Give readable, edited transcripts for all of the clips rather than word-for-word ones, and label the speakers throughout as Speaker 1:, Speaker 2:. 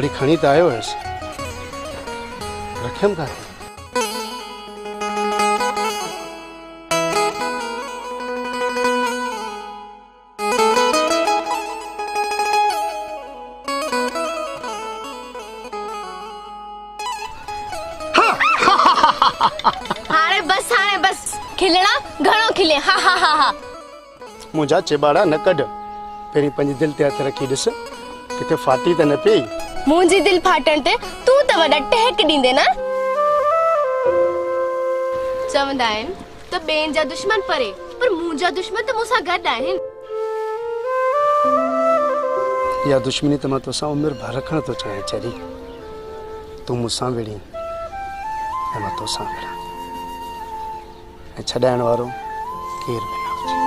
Speaker 1: फाड़ी खणी त आयो हुयसि, रखियमि काथे।
Speaker 2: हाणे बस खिलना घणो खिले। हा हा हा हा
Speaker 1: मुंहिंजा चिबाड़ा न कढ, पहिरीं पंहिंजी दिलि ते हथ रखी ॾिस किथे फाटी त न पई।
Speaker 2: मुंहिंजी दिलि फाटण ते तूं त वॾा टहक ॾींदे न। चवंदा आहिनि त ॿियनि जा दुश्मन परे, पर मुंहिंजा दुश्मन त मूंसां गॾु आहिनि।
Speaker 1: इहा दुश्मनी त मां तोसां उमिरि भर रखण थो चाहियां चरी। तूं मूंसां विढ़ी ऐं मां तोसां विढ़ां, ऐं छॾाइण वारो केरु बि न हुजे।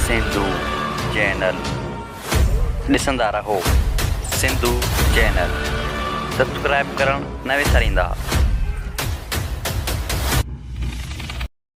Speaker 3: सिंधु चैनल ॾिसंदा रहो। सिंधु चैनल सब्सक्राइब करण न विसारींदा।